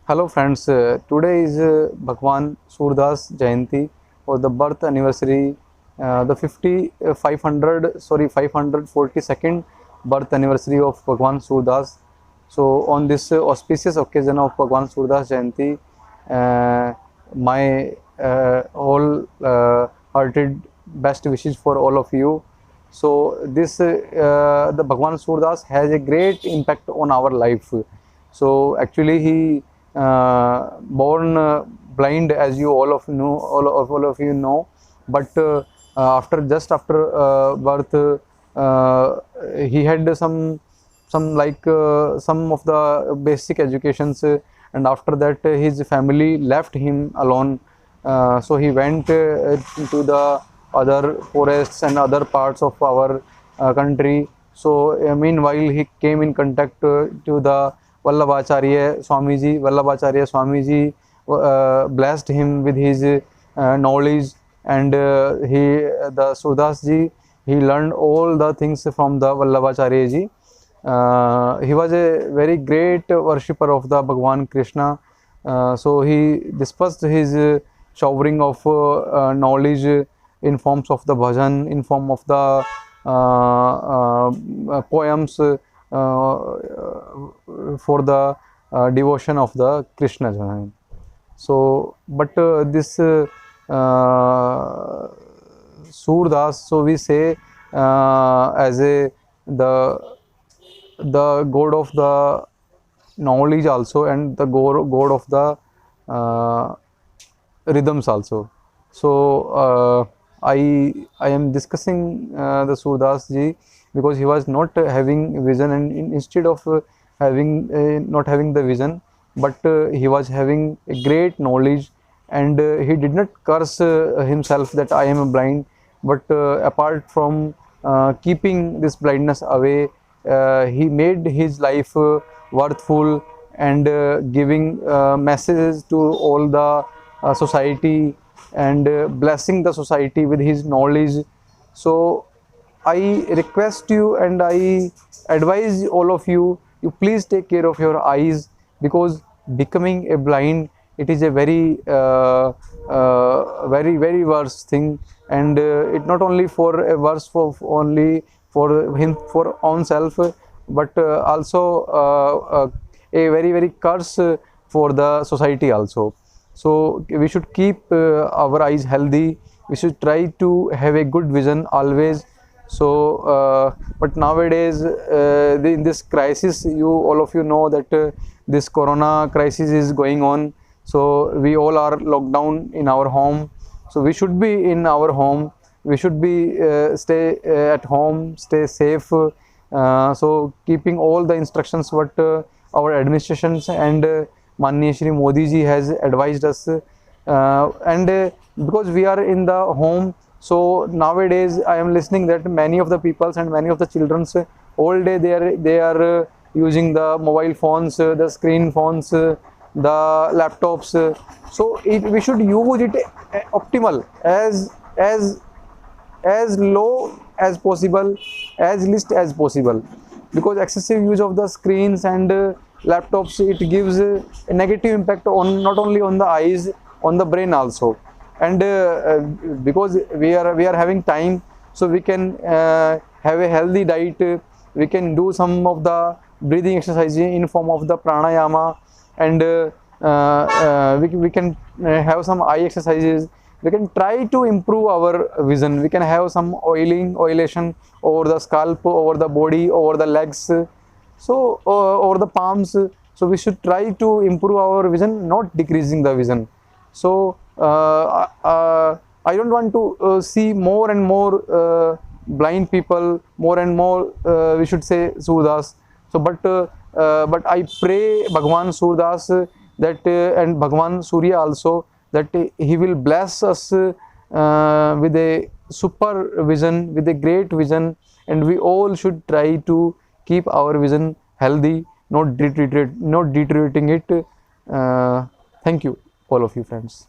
Hello friends, today is Bhagwan Surdas Jayanti or the birth anniversary, the 542nd birth anniversary of Bhagwan Surdas. So on this auspicious occasion of Bhagwan Surdas Jayanti, my whole hearted best wishes for all of you. So this the Bhagwan Surdas has a great impact on our life. So actually he born blind, as you all of you know, but after birth, he had some of the basic educations, and after that his family left him alone. So he went into the other forests and other parts of our country. So meanwhile he came in contact to the Vallabhacharya Swamiji. Vallabhacharya Swamiji blessed him with his knowledge, and the Surdas ji, he learned all the things from the Vallabhacharya ji. He was a very great worshipper of the Bhagwan Krishna. So he dispersed his showering of knowledge in forms of the bhajan, in form of the poems for the devotion of the Krishna. So, but this Surdas, so we say as a the god of the knowledge also, and the god of the rhythms also. So I am discussing the Surdas ji because he was not having vision, and instead of having not having the vision, but he was having a great knowledge, and he did not curse himself that I am blind, but apart from keeping this blindness away, he made his life worthful, and giving messages to all the society, and blessing the society with his knowledge. So I request you and I advise all of you, you please take care of your eyes, because becoming a blind, it is a very worse thing, and it not only for a worse for only for him for own self, but also a very curse for the society also. So we should keep our eyes healthy. We should try to have a good vision always. So but nowadays in this crisis, you all of you know that this corona crisis is going on. So we all are locked down in our home. So we should be in our home. We should be stay at home, stay safe. So keeping all the instructions what our administrations and Manniya Shri Modi ji has advised us, and because we are in the home, so nowadays I am listening that many of the peoples and many of the childrens all day they are using the mobile phones, the screen phones, the laptops. So we should use it optimal, as low as possible, as least as possible, because excessive use of the screens and laptops, it gives a negative impact on not only on the eyes, on the brain also. And because we are having time, so we can have a healthy diet. We can do some of the breathing exercises in form of the pranayama, and we can have some eye exercises. We can try to improve our vision. We can have some oilation over the scalp, over the body, over the legs, so over the palms. So we should try to improve our vision, not decreasing the vision. So I don't want to see more and more blind people, more and more we should say Surdas. So but I pray Bhagwan Surdas that and Bhagwan Surya also, that he will bless us with a super vision, with a great vision, and we all should try to keep our vision healthy, not deteriorating it. Thank you, all of you friends.